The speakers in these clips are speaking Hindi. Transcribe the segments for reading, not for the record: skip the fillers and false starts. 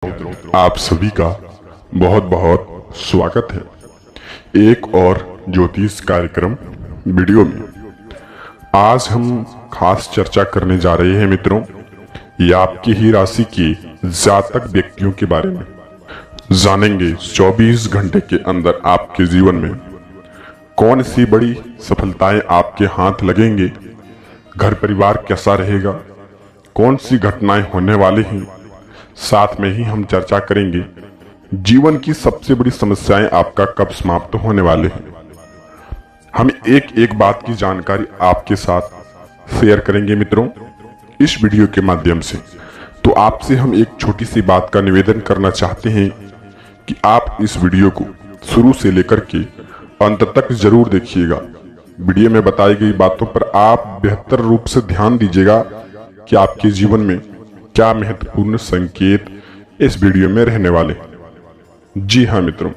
मित्रों, आप सभी का बहुत बहुत स्वागत है एक और ज्योतिष कार्यक्रम वीडियो में। आज हम खास चर्चा करने जा रहे हैं मित्रों, ये आपकी ही राशि के जातक व्यक्तियों के बारे में जानेंगे। 24 घंटे के अंदर आपके जीवन में कौन सी बड़ी सफलताएं आपके हाथ लगेंगे, घर परिवार कैसा रहेगा, कौन सी घटनाएं होने वाली हैं। साथ में ही हम चर्चा करेंगे जीवन की सबसे बड़ी समस्याएं आपका कब समाप्त होने वाले हैं। हम एक एक बात की जानकारी आपके साथ शेयर करेंगे मित्रों इस वीडियो के माध्यम से। तो आपसे हम एक छोटी सी बात का निवेदन करना चाहते हैं कि आप इस वीडियो को शुरू से लेकर के अंत तक जरूर देखिएगा। वीडियो में बताई गई बातों पर आप बेहतर रूप से ध्यान दीजिएगा कि आपके जीवन में क्या महत्वपूर्ण संकेत इस वीडियो में रहने वाले। जी हाँ मित्रों,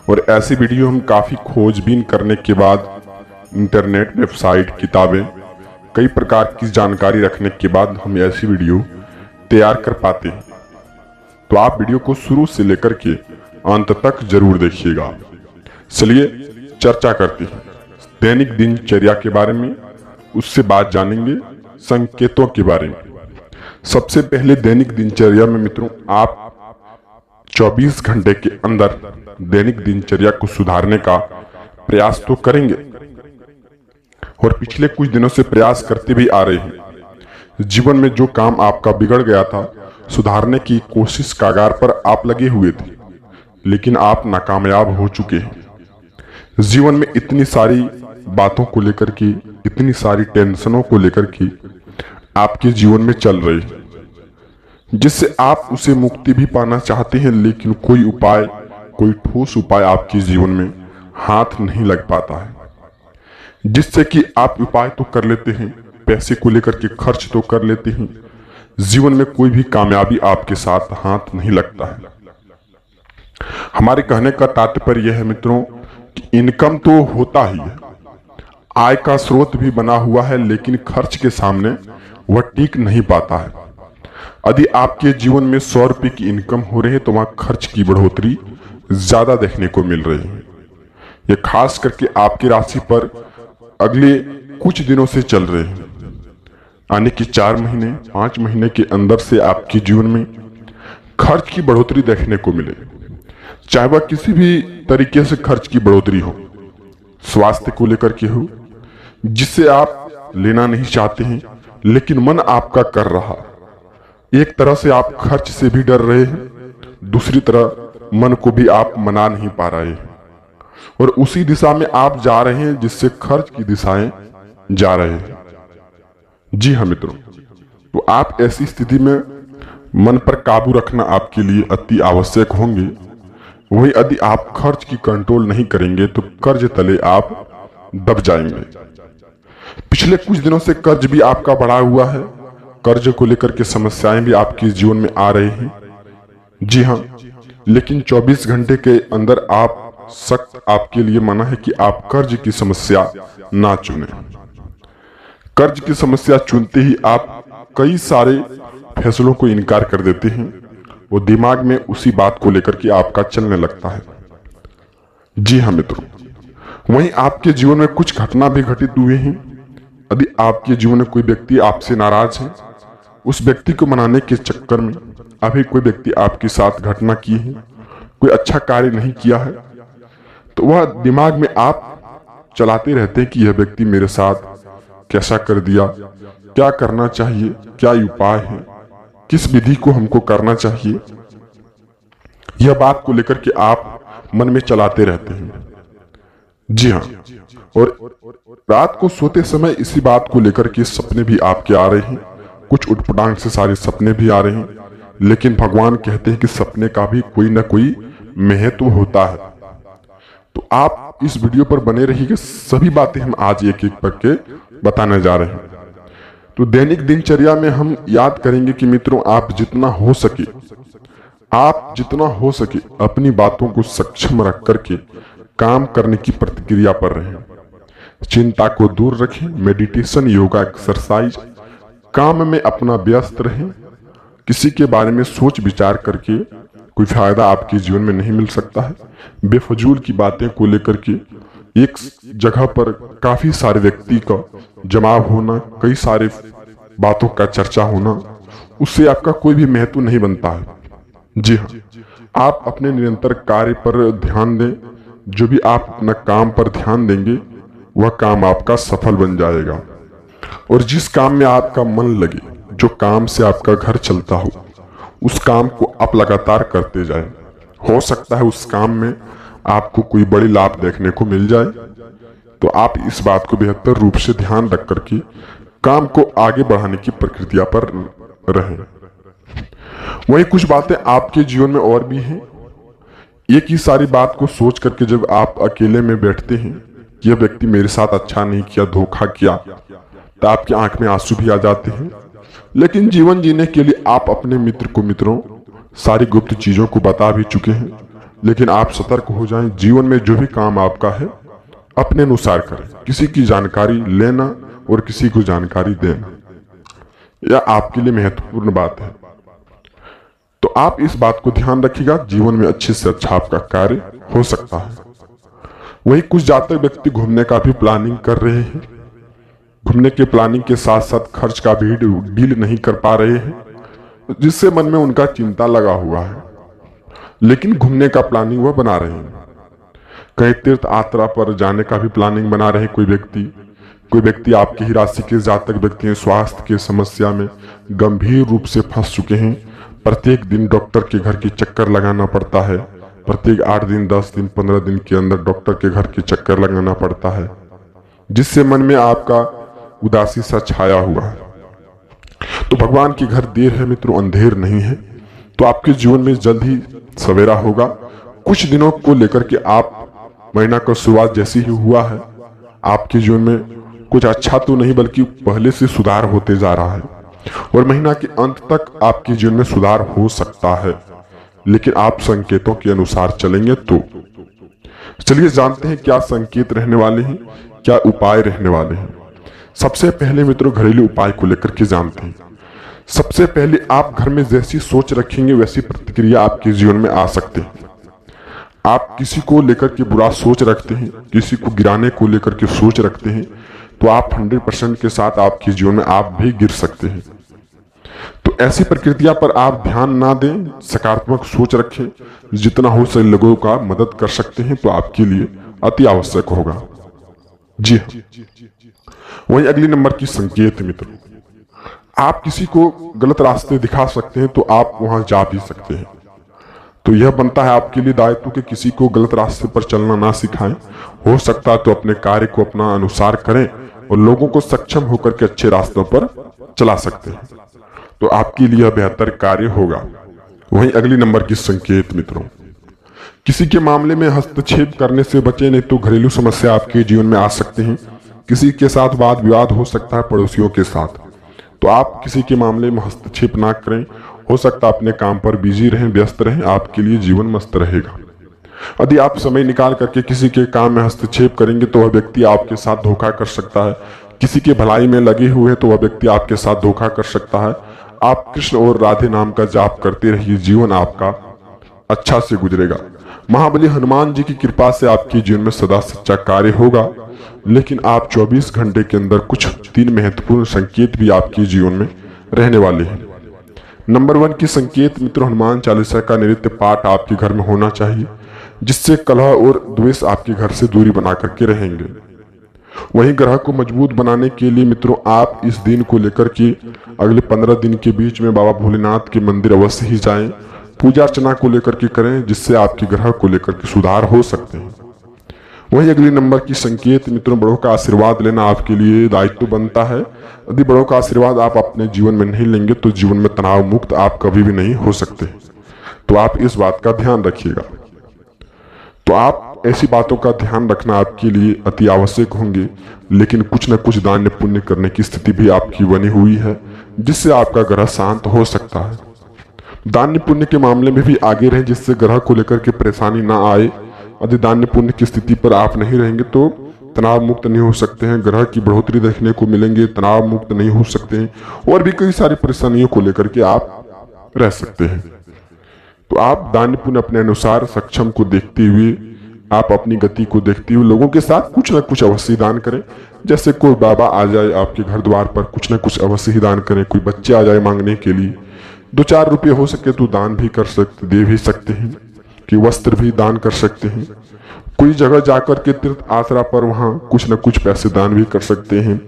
और ऐसी वीडियो हम काफी खोजबीन करने के बाद इंटरनेट, वेबसाइट, किताबें, कई प्रकार की जानकारी रखने के बाद हम ऐसी वीडियो तैयार कर पाते हैं। तो आप वीडियो को शुरू से लेकर के अंत तक जरूर देखिएगा। चलिए चर्चा करते हैं दैनिक दिनचर्या के बारे में, उससे बात जानेंगे संकेतों के बारे में। सबसे पहले दैनिक दिनचर्या में मित्रों, आप 24 घंटे के अंदर दैनिक दिनचर्या को सुधारने का प्रयास तो करेंगे और पिछले कुछ दिनों से प्रयास करते भी आ रहे हैं। जीवन में जो काम आपका बिगड़ गया था, सुधारने की कोशिश कागार पर आप लगे हुए थे, लेकिन आप नाकामयाब हो चुके हैं। जीवन में इतनी सारी बातों को लेकर के, इतनी सारी टेंशनों को लेकर के आपके जीवन में चल रही है, जिससे आप उसे मुक्ति भी पाना चाहते हैं, लेकिन कोई उपाय, कोई ठोस उपाय आपके जीवन में हाथ नहीं लग पाता है। जिससे कि आप उपाय तो कर लेते हैं, पैसे को लेकर के खर्च तो कर लेते हैं, जीवन में कोई भी कामयाबी आपके साथ हाथ नहीं लगता है। हमारे कहने का तात्पर्य यह है मित्रों कि इनकम तो होता ही है, आय का स्रोत भी बना हुआ है, लेकिन खर्च के सामने वह टिक नहीं पाता है। यदि आपके जीवन में 100 रुपए की इनकम हो रही है तो वहां खर्च की बढ़ोतरी ज्यादा देखने को मिल रही है। यह खास करके आपकी राशि पर अगले कुछ दिनों से चल रहे हैं। आने की 4 महीने, 5 महीने के अंदर से आपके जीवन में खर्च की बढ़ोतरी देखने को मिले, चाहे वह किसी भी तरीके से खर्च की बढ़ोतरी हो, स्वास्थ्य को लेकर के हो, जिससे आप लेना नहीं चाहते हैं लेकिन मन आपका कर रहा। एक तरह से आप खर्च से भी डर रहे हैं, दूसरी तरह मन को भी आप मना नहीं पा रहे हैं, और उसी दिशा में आप जा रहे हैं जिससे खर्च की दिशाएं जा रहे हैं। जी हाँ मित्रों, तो आप ऐसी स्थिति में मन पर काबू रखना आपके लिए अति आवश्यक होंगे। वही यदि आप खर्च की कंट्रोल नहीं करेंगे तो कर्ज तले आप दब जाएंगे। पिछले कुछ दिनों से कर्ज भी आपका बढ़ा हुआ है, कर्ज को लेकर के समस्याएं भी आपके जीवन में आ रही हैं। जी हाँ, लेकिन 24 घंटे के अंदर आप सख्त आपके लिए मना है कि आप कर्ज की समस्या ना चुनें। कर्ज की समस्या चुनते ही आप कई सारे फैसलों को इनकार कर देते हैं, वो दिमाग में उसी बात को लेकर के आपका चलने लगता है। जी हाँ मित्रों, वहीं आपके जीवन में कुछ घटना भी घटित हुए हैं। यदि आपके जीवन में कोई व्यक्ति आपसे नाराज है, उस व्यक्ति को मनाने के चक्कर में अभी कोई व्यक्ति आपके साथ घटना की है, कोई अच्छा कार्य नहीं किया है, तो वह दिमाग में आप चलाते रहते हैं कि यह व्यक्ति मेरे साथ कैसा कर दिया, क्या करना चाहिए, क्या उपाय है, किस विधि को हमको करना चाहिए। यह बात को लेकर के आप मन में चलाते रहते हैं। जी हाँ, और रात को सोते समय इसी बात को लेकर के सपने भी आपके आ रहे हैं, कुछ उटपटांग से सारे सपने भी आ रहे हैं, लेकिन भगवान कहते हैं कि सपने का भी कोई ना कोई महत्व होता है। तो आप इस वीडियो पर बने रहिए, सभी बातें हम आज एक एक करके बताने जा रहे हैं। तो दैनिक दिनचर्या में हम याद करेंगे कि मित्रों, आप जितना हो सके अपनी बातों को सक्षम रख करके काम करने की प्रतिक्रिया पर रहें। चिंता को दूर रखें, मेडिटेशन, योगा, एक्सरसाइज, काम में अपना व्यस्त रहें, किसी के बारे में सोच विचार करके कोई फायदा आपके जीवन में नहीं मिल सकता है। बेफजूल की बातें को लेकर के एक जगह पर काफी सारे व्यक्ति का जमाव होना, कई सारे बातों का चर्चा होना, उससे आपका कोई भी महत्व नहीं बनता है। जी हाँ, आप अपने निरंतर कार्य पर ध्यान दें। जो भी आप अपना काम पर ध्यान देंगे वह काम आपका सफल बन जाएगा। और जिस काम में आपका मन लगे, जो काम से आपका घर चलता हो, उस काम को आप लगातार करते जाएं। हो सकता है उस काम में आपको कोई बड़ी लाभ देखने को मिल जाए, तो आप इस बात को बेहतर रूप से ध्यान रख करके काम को आगे बढ़ाने की प्रक्रिया पर रहें। वहीं कुछ बातें आपके जीवन में और भी हैं। एक ही सारी बात को सोच करके जब आप अकेले में बैठते हैं कि यह व्यक्ति मेरे साथ अच्छा नहीं किया, धोखा किया, तो आपकी आंख में आंसू भी आ जाते हैं। लेकिन जीवन जीने के लिए आप अपने मित्र को मित्रों सारी गुप्त चीजों को बता भी चुके हैं। लेकिन आप सतर्क हो जाएं। जीवन में जो भी काम आपका है अपने अनुसार करें। किसी की जानकारी लेना और किसी को जानकारी देना यह आपके लिए महत्वपूर्ण बात है। तो आप इस बात को ध्यान रखिएगा, जीवन में अच्छे से अच्छा आपका कार्य हो सकता है। वही कुछ जातक व्यक्ति घूमने का भी प्लानिंग कर रहे हैं। घूमने के प्लानिंग के साथ साथ खर्च का भी डील नहीं कर पा रहे हैं, जिससे मन में उनका चिंता लगा हुआ है। लेकिन घूमने का प्लानिंग वह बना रहे हैं। कहीं तीर्थ यात्रा पर जाने का भी प्लानिंग बना रहे कोई व्यक्ति आपकी ही राशि के जातक व्यक्ति हैं, स्वास्थ्य की समस्या में गंभीर रूप से फंस चुके हैं। प्रत्येक दिन डॉक्टर के घर की चक्कर लगाना पड़ता है। प्रत्येक 8 दिन, 10 दिन, 15 दिन के अंदर डॉक्टर के घर की चक्कर लगाना पड़ता है, जिससे मन में आपका उदासी सा छाया हुआ है। तो भगवान के घर देर है मित्रों, अंधेर नहीं है। तो आपके जीवन में जल्द ही सवेरा होगा। कुछ दिनों को लेकर के आप महीना का शुरुआत जैसी ही हुआ है, आपके जीवन में कुछ अच्छा तो नहीं बल्कि पहले से सुधार होते जा रहा है। और महीना के अंत तक आपके जीवन में सुधार हो सकता है, लेकिन आप संकेतों के अनुसार चलेंगे तो। चलिए जानते हैं क्या संकेत रहने वाले हैं, क्या उपाय रहने वाले हैं। सबसे पहले मित्रों घरेलू उपाय को लेकर के जानते हैं। सबसे पहले आप घर में जैसी सोच रखेंगे वैसी प्रतिक्रिया आपके जीवन में आ सकते हैं। आप किसी को लेकर के बुरा सोच रखते हैं, किसी को गिराने को लेकर के सोच रखते हैं, तो आप 100% के साथ आपके जीवन में आप भी गिर सकते हैं। तो ऐसी प्रकृतियां पर आप ध्यान ना दें, सकारात्मक सोच रखें। जितना हो सके लोगों का मदद कर सकते हैं तो आपके लिए अति आवश्यक होगा। जी हाँ, वही अगली नंबर की संकेत मित्रों, आप किसी को गलत रास्ते दिखा सकते हैं तो आप वहां जा भी सकते हैं। तो यह बनता है आपके लिए दायित्व कि किसी को गलत रास्ते पर चलना ना सिखाएं। हो सकता है तो अपने कार्य को अपना अनुसार करें और लोगों को सक्षम होकर के अच्छे रास्तों पर चला सकते हैं, तो आपके लिए बेहतर कार्य होगा। वहीं अगली नंबर की संकेत मित्रों, किसी के मामले में हस्तक्षेप करने से बचें, नहीं तो घरेलू समस्या आपके जीवन में आ सकते हैं। किसी के साथ वाद विवाद हो सकता है, पड़ोसियों के साथ। तो आप किसी के मामले में हस्तक्षेप ना करें। हो सकता है अपने काम पर बिजी रहें, व्यस्त रहें, आपके लिए जीवन मस्त रहेगा। यदि आप समय निकाल करके किसी के काम में हस्तक्षेप करेंगे तो वह व्यक्ति आपके साथ धोखा कर सकता है। किसी के भलाई में लगे हुए तो वह व्यक्ति आपके साथ धोखा कर सकता है। आप कृष्ण और राधे नाम का जाप करते रहिए, जीवन आपका अच्छा से गुजरेगा। महाबली हनुमान जी की कृपा से आपके जीवन में सदा सच्चा कार्य होगा। लेकिन आप 24 घंटे के अंदर कुछ 3 महत्वपूर्ण संकेत भी आपके जीवन में रहने वाले हैं। नंबर 1 की संकेत मित्रों, हनुमान चालीसा का नित्य पाठ आपके घर में होना चाहिए, जिससे कलह और द्वेष आपके घर से दूरी बना करके रहेंगे। वहीं ग्रह को मजबूत बनाने के लिए मित्रों आप इस दिन को लेकर के अगले 15 दिन के बीच में बाबा भोलेनाथ के मंदिर अवश्य ही जाएं। पूजा अर्चना को लेकर के करें, जिससे आपके ग्रह को लेकर के सुधार हो सकते हैं। वहीं अगली नंबर की संकेत मित्रों, बड़ों का आशीर्वाद लेना आपके लिए दायित्व बनता है। यदि बड़ों का आशीर्वाद आप अपने जीवन में नहीं लेंगे तो जीवन में तनाव मुक्त आप कभी भी नहीं हो सकते। तो आप इस बात का ध्यान रखिएगा। तो आप ऐसी बातों का ध्यान रखना आपके लिए अति आवश्यक होंगे। लेकिन कुछ न कुछ दान पुण्य करने की स्थिति भी आपकी बनी हुई है, जिससे आपका ग्रह शांत हो सकता है। दान पुण्य के मामले में भी आगे रहें, जिससे ग्रह को लेकर के परेशानी ना आए। यदि दान पुण्य की स्थिति पर आप नहीं रहेंगे तो तनाव मुक्त नहीं हो सकते हैं, ग्रह की बढ़ोतरी देखने को मिलेंगे, तनाव मुक्त नहीं हो सकते हैं, और भी कई सारी परेशानियों को लेकर के आप रह सकते हैं। तो आप दान पुण्य अपने अनुसार सक्षम को देखते हुए, आप अपनी गति को देखते हुए लोगों के साथ कुछ ना कुछ अवश्य दान करें। जैसे कोई बाबा आ जाए आपके घर द्वार पर, कुछ ना कुछ अवश्य ही दान करें। कोई बच्चे आ जाए मांगने के लिए, 2-4 रुपये हो सके तो दान भी कर सकते, दे भी सकते हैं, कि वस्त्र भी दान कर सकते हैं। कोई जगह जाकर के तीर्थ आश्रा पर वहां कुछ न कुछ पैसे दान भी कर सकते हैं।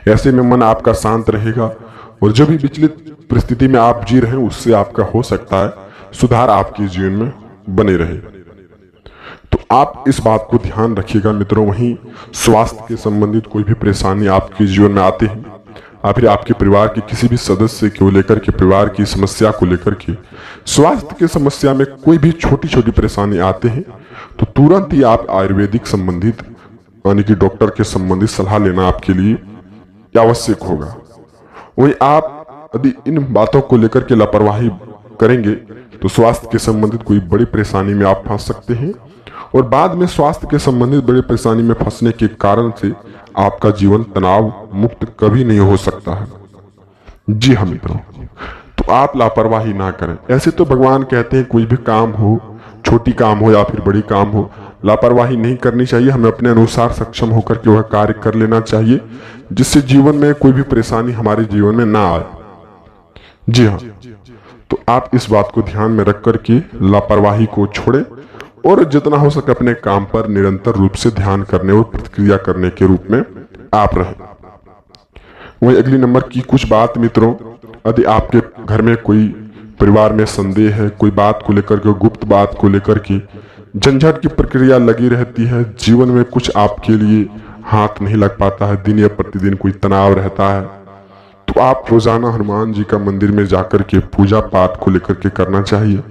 ऐसे में मन आपका शांत रहेगा और जो भी विचलित परिस्थिति में आप जी रहे हैं उससे आपका हो सकता है सुधार आपके जीवन में बने रहे। तो आप इस बात को ध्यान रखिएगा मित्रों। वहीं स्वास्थ्य के संबंधित कोई भी परेशानी आपके जीवन में आते हैं, या फिर आपके परिवार के किसी भी सदस्य को लेकर के, परिवार की समस्या को लेकर के, स्वास्थ्य की समस्या में कोई भी छोटी छोटी परेशानी आते हैं, तो तुरंत ही आप आयुर्वेदिक संबंधित यानी कि डॉक्टर के संबंधित सलाह लेना आपके लिए आवश्यक होगा। वही आप यदि इन बातों को लेकर के लापरवाही करेंगे तो स्वास्थ्य के संबंधित कोई बड़ी परेशानी में आप फंस सकते हैं, और बाद में स्वास्थ्य के संबंधित बड़ी परेशानी में फंसने के कारण से आपका जीवन तनाव मुक्त कभी नहीं हो सकता है। जी हाँ मित्रों, तो आप लापरवाही ना करें। ऐसे तो भगवान कहते हैं कोई भी काम हो, छोटी काम हो या फिर बड़ी काम हो, लापरवाही नहीं करनी चाहिए। हमें अपने अनुसार सक्षम होकर के वह कार्य कर लेना चाहिए, जिससे जीवन में कोई भी परेशानी हमारे जीवन में ना आए। जी हाँ, तो आप इस बात को ध्यान में रख करके लापरवाही को छोड़ें और जितना हो सके अपने काम पर निरंतर रूप से ध्यान करने और प्रतिक्रिया करने के रूप में आप रहें। वही अगली नंबर की कुछ बात मित्रों, यदि आपके घर में कोई परिवार में संदेह है, कोई बात को लेकर के, गुप्त बात को लेकर के झंझट की प्रक्रिया लगी रहती है, जीवन में कुछ आपके लिए हाथ नहीं लग पाता है, दिन या प्रतिदिन कोई तनाव रहता है, तो आप रोजाना हनुमान जी का मंदिर में जाकर के पूजा पाठ को लेकर के करना चाहिए,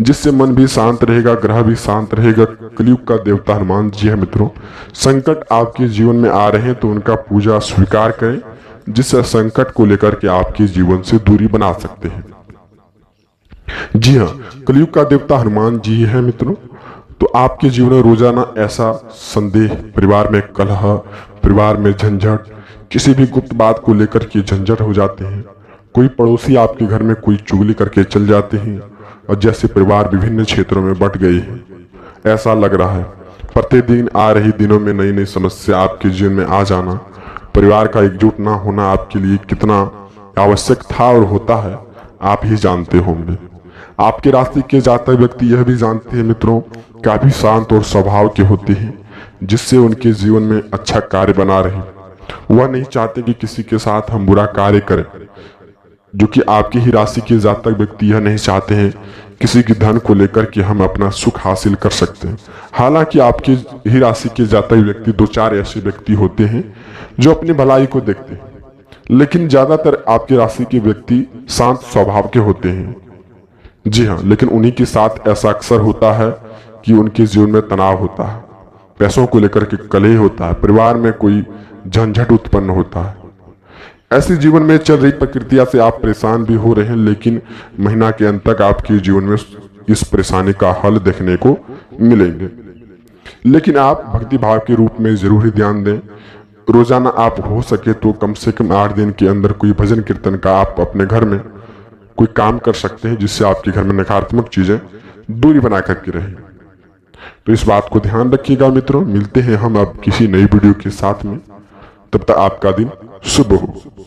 जिससे मन भी शांत रहेगा, ग्रह भी शांत रहेगा। कलयुग का देवता हनुमान जी है मित्रों। संकट आपके जीवन में आ रहे हैं तो उनका पूजा स्वीकार करें, जिससे संकट को लेकर के आपके जीवन से दूरी बना सकते हैं। जी हाँ, कलयुग का देवता हनुमान जी है मित्रों। तो आपके जीवन में रोजाना ऐसा संदेह, परिवार में कलह, परिवार में झंझट, किसी भी गुप्त बात को लेकर के झंझट हो जाते हैं, कोई पड़ोसी आपके घर में कोई चुगली करके चल जाते हैं, और जैसे परिवार विभिन्न क्षेत्रों में बंट गए हैं, ऐसा लग रहा है। प्रतिदिन आ रही दिनों में नई नई समस्या आपके जीवन में आ जाना, परिवार का एकजुट ना होना आपके लिए कितना आवश्यक था और होता है, आप ही जानते होंगे। आपके राशि के जातक व्यक्ति यह भी जानते हैं मित्रों, काफी शांत और स्वभाव के होते हैं, जिससे उनके जीवन में अच्छा कार्य बना रहे। वह नहीं चाहते कि किसी के साथ हम बुरा कार्य करें, जो कि आपकी ही राशि के जातक व्यक्ति यह नहीं चाहते हैं किसी की धन को लेकर के हम अपना सुख हासिल कर सकते हैं। हालांकि आपकी ही राशि के जातक व्यक्ति 2-4 ऐसे व्यक्ति होते हैं जो अपनी भलाई को देखते हैं, लेकिन ज्यादातर आपकी राशि के व्यक्ति शांत स्वभाव के होते हैं। जी हाँ, लेकिन उन्हीं के साथ ऐसा अक्सर होता है कि उनके जीवन में तनाव होता है, पैसों को लेकर के कलह होता है, परिवार में कोई झंझट उत्पन्न होता है। ऐसे जीवन में चल रही प्रक्रिया से आप परेशान भी हो रहे हैं, लेकिन महीना के अंत तक आपके जीवन में इस परेशानी का हल देखने को मिलेंगे। लेकिन आप भक्ति भाव के रूप में जरूर ही ध्यान दें। रोजाना आप हो सके तो कम से कम 8 दिन के अंदर कोई भजन कीर्तन का आप अपने घर में कोई काम कर सकते हैं, जिससे आपके घर में नकारात्मक चीजें दूरी बना करके रहे। तो इस बात को ध्यान रखिएगा मित्रों। मिलते हैं हम अब किसी नई वीडियो के साथ में, तब तक आपका दिन शुभ हो।